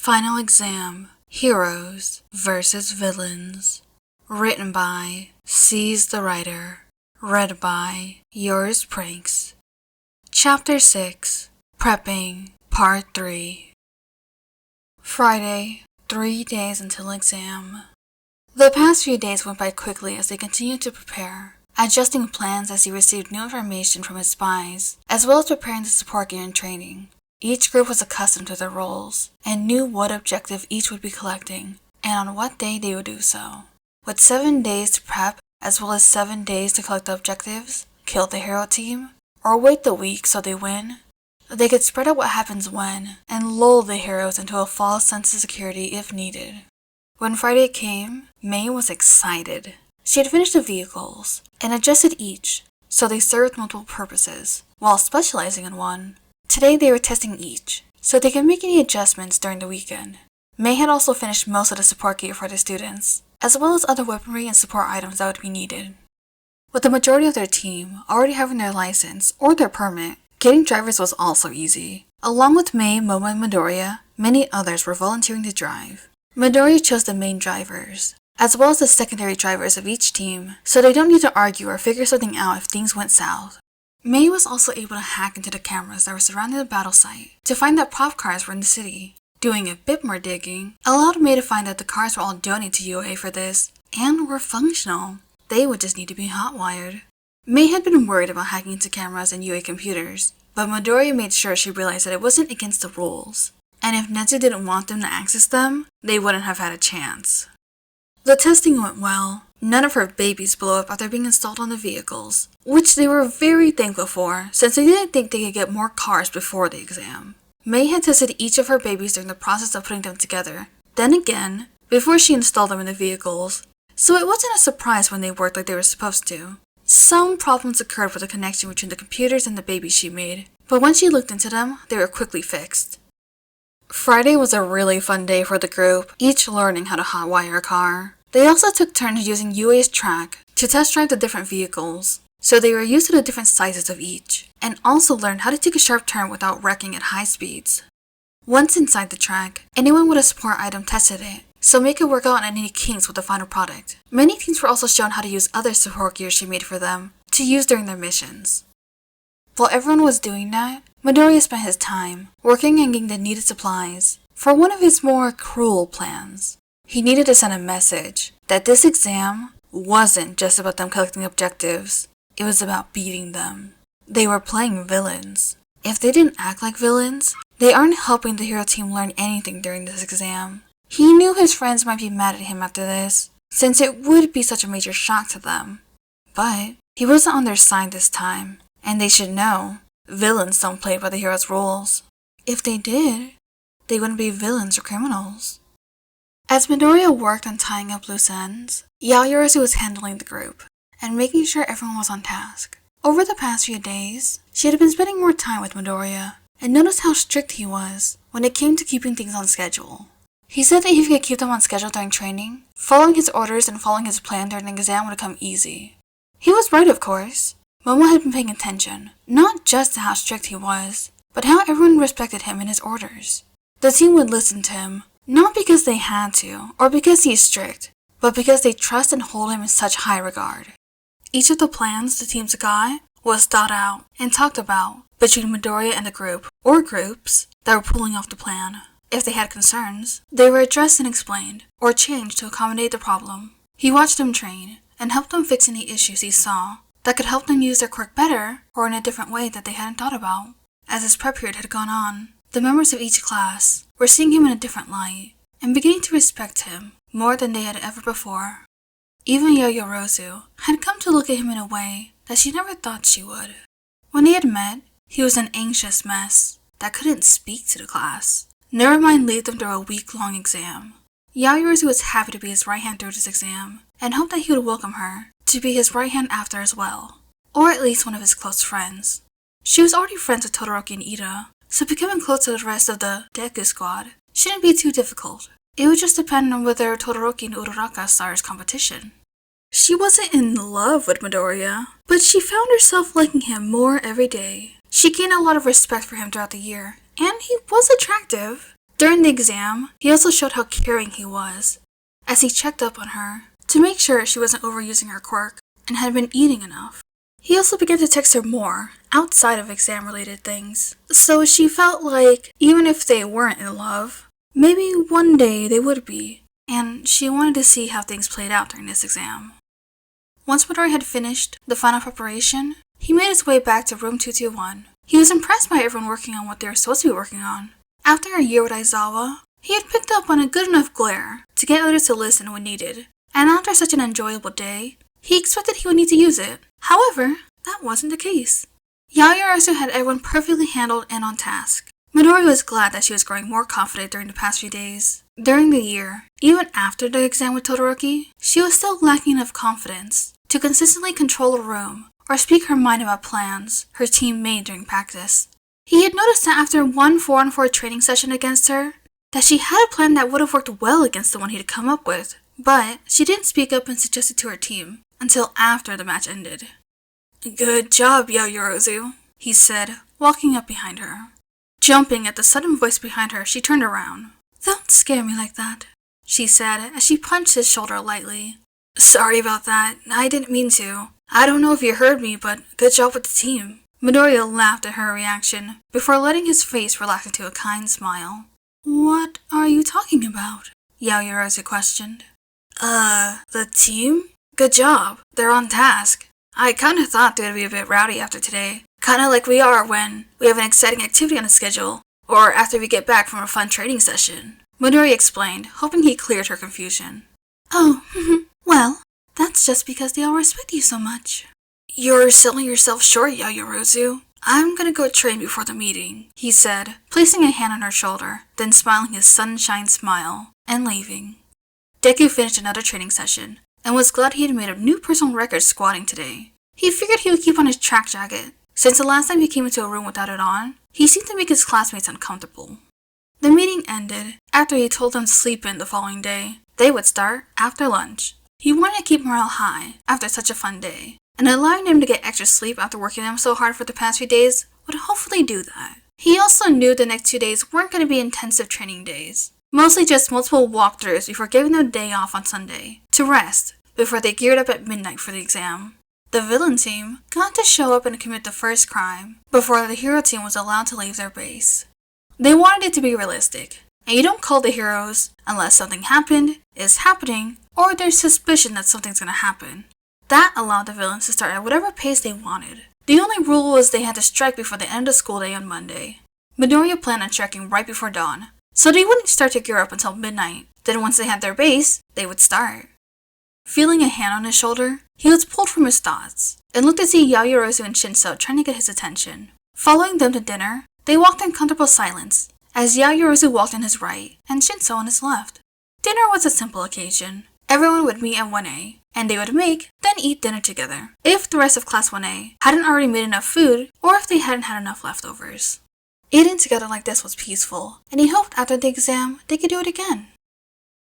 Final Exam, Heroes vs. Villains. Written by Seize the Writer. Read by Yours Pranks. Chapter 6, Prepping, Part 3. Friday, 3 days until exam. The past few days went by quickly as they continued to prepare, adjusting plans as he received new information from his spies, as well as preparing the support gear and training. Each group was accustomed to their roles, and knew what objective each would be collecting, and on what day they would do so. With 7 days to prep, as well as 7 days to collect the objectives, kill the hero team, or wait the week so they win, they could spread out what happens when, and lull the heroes into a false sense of security if needed. When Friday came, May was excited. She had finished the vehicles, and adjusted each, so they served multiple purposes, while specializing in one. Today they were testing each, so they could make any adjustments during the weekend. May had also finished most of the support gear for the students, as well as other weaponry and support items that would be needed. With the majority of their team already having their license or their permit, getting drivers was also easy. Along with May, Momo, and Midoriya, many others were volunteering to drive. Midoriya chose the main drivers, as well as the secondary drivers of each team, so they don't need to argue or figure something out if things went south. May was also able to hack into the cameras that were surrounding the battle site to find that prop cars were in the city. Doing a bit more digging allowed May to find that the cars were all donated to UA for this and were functional. They would just need to be hotwired. May had been worried about hacking into cameras and UA computers, but Midoriya made sure she realized that it wasn't against the rules, and if Nezu didn't want them to access them, they wouldn't have had a chance. The testing went well. None of her babies blew up after being installed on the vehicles, which they were very thankful for since they didn't think they could get more cars before the exam. May had tested each of her babies during the process of putting them together, then again, before she installed them in the vehicles, so it wasn't a surprise when they worked like they were supposed to. Some problems occurred with the connection between the computers and the babies she made, but when she looked into them, they were quickly fixed. Friday was a really fun day for the group, each learning how to hotwire a car. They also took turns using UA's track to test drive the different vehicles, so they were used to the different sizes of each, and also learned how to take a sharp turn without wrecking at high speeds. Once inside the track, anyone with a support item tested it, so May could work out on any kinks with the final product. Many teams were also shown how to use other support gear she made for them to use during their missions. While everyone was doing that, Midoriya spent his time working and getting the needed supplies for one of his more cruel plans. He needed to send a message that this exam wasn't just about them collecting objectives, it was about beating them. They were playing villains. If they didn't act like villains, they aren't helping the hero team learn anything during this exam. He knew his friends might be mad at him after this, since it would be such a major shock to them. But he wasn't on their side this time, and they should know, villains don't play by the hero's rules. If they did, they wouldn't be villains or criminals. As Midoriya worked on tying up loose ends, Yaoyorozu was handling the group, and making sure everyone was on task. Over the past few days, she had been spending more time with Midoriya, and noticed how strict he was when it came to keeping things on schedule. He said that if he could keep them on schedule during training, following his orders and following his plan during the exam would come easy. He was right, of course. Momo had been paying attention, not just to how strict he was, but how everyone respected him and his orders. The team would listen to him, not because they had to, or because he is strict, but because they trust and hold him in such high regard. Each of the plans the teams got was thought out and talked about between Midoriya and the group, or groups, that were pulling off the plan. If they had concerns, they were addressed and explained, or changed to accommodate the problem. He watched them train, and helped them fix any issues he saw that could help them use their quirk better or in a different way that they hadn't thought about. As his prep period had gone on, the members of each class were seeing him in a different light, and beginning to respect him more than they had ever before. Even Yaoyorozu had come to look at him in a way that she never thought she would. When they had met, he was an anxious mess that couldn't speak to the class, never mind lead them through a week-long exam. Yaoyorozu was happy to be his right hand through this exam, and hoped that he would welcome her to be his right hand after as well, or at least one of his close friends. She was already friends with Todoroki and Ida, so becoming close to the rest of the Deku squad shouldn't be too difficult. It would just depend on whether Todoroki and Uraraka saw as competition. She wasn't in love with Midoriya, but she found herself liking him more every day. She gained a lot of respect for him throughout the year, and he was attractive. During the exam, he also showed how caring he was, as he checked up on her to make sure she wasn't overusing her quirk and had been eating enough. He also began to text her more outside of exam-related things, so she felt like even if they weren't in love, maybe one day they would be, and she wanted to see how things played out during this exam. Once Midori had finished the final preparation, he made his way back to room 221. He was impressed by everyone working on what they were supposed to be working on. After a year with Aizawa, he had picked up on a good enough glare to get others to listen when needed, and after such an enjoyable day, he expected he would need to use it. However, that wasn't the case. Yaoyorozu had everyone perfectly handled and on task. Midori was glad that she was growing more confident during the past few days. During the year, even after the exam with Todoroki, she was still lacking enough confidence to consistently control a room or speak her mind about plans her team made during practice. He had noticed that after one 4-on-4 training session against her, that she had a plan that would have worked well against the one he'd come up with, but she didn't speak up and suggest it to her team until after the match ended. "Good job, Yaoyorozu," he said, walking up behind her. Jumping at the sudden voice behind her, she turned around. "Don't scare me like that," she said as she punched his shoulder lightly. "Sorry about that. I didn't mean to. I don't know if you heard me, but good job with the team." Midoriya laughed at her reaction before letting his face relax into a kind smile. "What are you talking about?" Yaoyorozu questioned. The team? Good job. They're on task. I kinda thought they'd be a bit rowdy after today. Kinda like we are when we have an exciting activity on the schedule, or after we get back from a fun training session," Midori explained, hoping he cleared her confusion. "Oh, well, that's just because they all respect you so much." "You're selling yourself short, Yaoyorozu. I'm gonna go train before the meeting," he said, placing a hand on her shoulder, then smiling his sunshine smile, and leaving. Deku finished another training session, and was glad he had made a new personal record squatting today. He figured he would keep on his track jacket. Since the last time he came into a room without it on, he seemed to make his classmates uncomfortable. The meeting ended after he told them to sleep in the following day. They would start after lunch. He wanted to keep morale high after such a fun day, and allowing them to get extra sleep after working them so hard for the past few days would hopefully do that. He also knew the next 2 days weren't going to be intensive training days, mostly just multiple walkthroughs before giving them a day off on Sunday to rest before they geared up at midnight for the exam. The villain team got to show up and commit the first crime before the hero team was allowed to leave their base. They wanted it to be realistic, and you don't call the heroes unless something happened, is happening, or there's suspicion that something's gonna happen. That allowed the villains to start at whatever pace they wanted. The only rule was they had to strike before the end of school day on Monday. Midoriya planned on striking right before dawn, so they wouldn't start to gear up until midnight. Then once they had their base, they would start. Feeling a hand on his shoulder, he was pulled from his thoughts, and looked to see Yaoyorozu and Shinso trying to get his attention. Following them to dinner, they walked in comfortable silence, as Yaoyorozu walked on his right, and Shinso on his left. Dinner was a simple occasion. Everyone would meet at 1A, and they would make, then eat dinner together, if the rest of Class 1A hadn't already made enough food, or if they hadn't had enough leftovers. Eating together like this was peaceful, and he hoped after the exam they could do it again.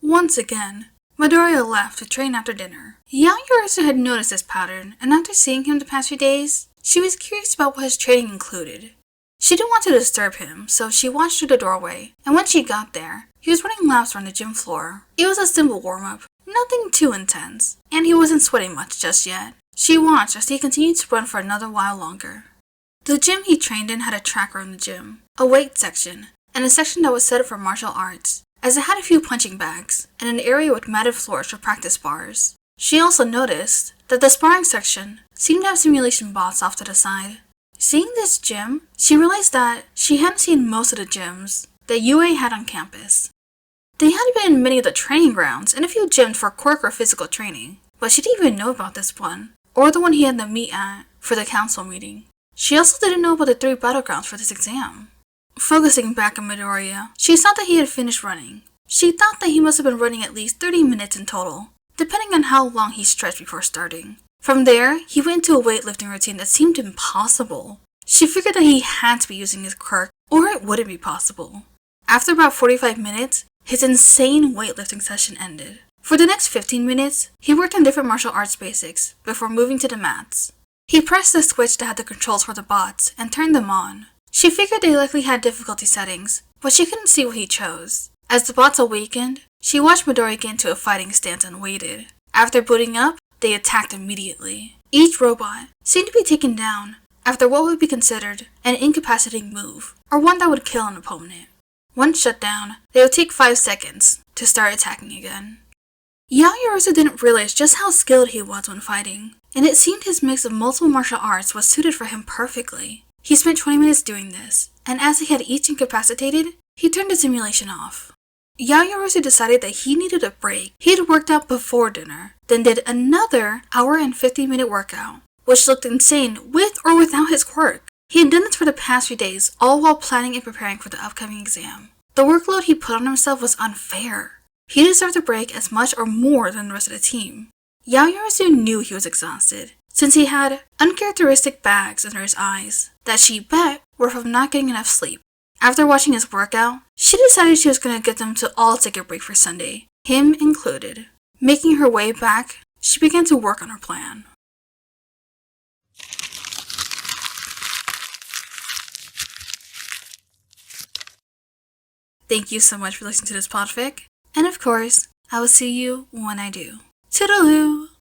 Once again, Midoriya left to train after dinner. Yaoyorozu had noticed this pattern, and after seeing him the past few days, she was curious about what his training included. She didn't want to disturb him, so she watched through the doorway, and when she got there, he was running laps around the gym floor. It was a simple warm-up, nothing too intense, and he wasn't sweating much just yet. She watched as he continued to run for another while longer. The gym he trained in had a tracker in the gym, a weight section, and a section that was set up for martial arts, as it had a few punching bags, and an area with matted floors for practice bars. She also noticed that the sparring section seemed to have simulation bots off to the side. Seeing this gym, she realized that she hadn't seen most of the gyms that UA had on campus. They had been in many of the training grounds and a few gyms for quirk or physical training, but she didn't even know about this one, or the one he had them meet at for the council meeting. She also didn't know about the 3 battlegrounds for this exam. Focusing back on Midoriya, she saw that he had finished running. She thought that he must have been running at least 30 minutes in total, depending on how long he stretched before starting. From there, he went into a weightlifting routine that seemed impossible. She figured that he had to be using his quirk, or it wouldn't be possible. After about 45 minutes, his insane weightlifting session ended. For the next 15 minutes, he worked on different martial arts basics before moving to the mats. He pressed the switch that had the controls for the bots and turned them on. She figured they likely had difficulty settings, but she couldn't see what he chose. As the bots awakened, she watched Midori get into a fighting stance and waited. After booting up, they attacked immediately. Each robot seemed to be taken down after what would be considered an incapacitating move, or one that would kill an opponent. Once shut down, they would take 5 seconds to start attacking again. Yaoyorozu didn't realize just how skilled he was when fighting, and it seemed his mix of multiple martial arts was suited for him perfectly. He spent 20 minutes doing this, and as he had each incapacitated, he turned the simulation off. Yaoyorozu decided that he needed a break. He had worked out before dinner, then did another hour and 50-minute workout, which looked insane with or without his quirk. He had done this for the past few days, all while planning and preparing for the upcoming exam. The workload he put on himself was unfair. He deserved a break as much or more than the rest of the team. Yaoyorozu knew he was exhausted, since he had uncharacteristic bags under his eyes that she bet were from not getting enough sleep. After watching his workout, she decided she was going to get them to all take a break for Sunday, him included. Making her way back, she began to work on her plan. Thank you so much for listening to this podfic, and of course, I will see you when I do. Toodaloo!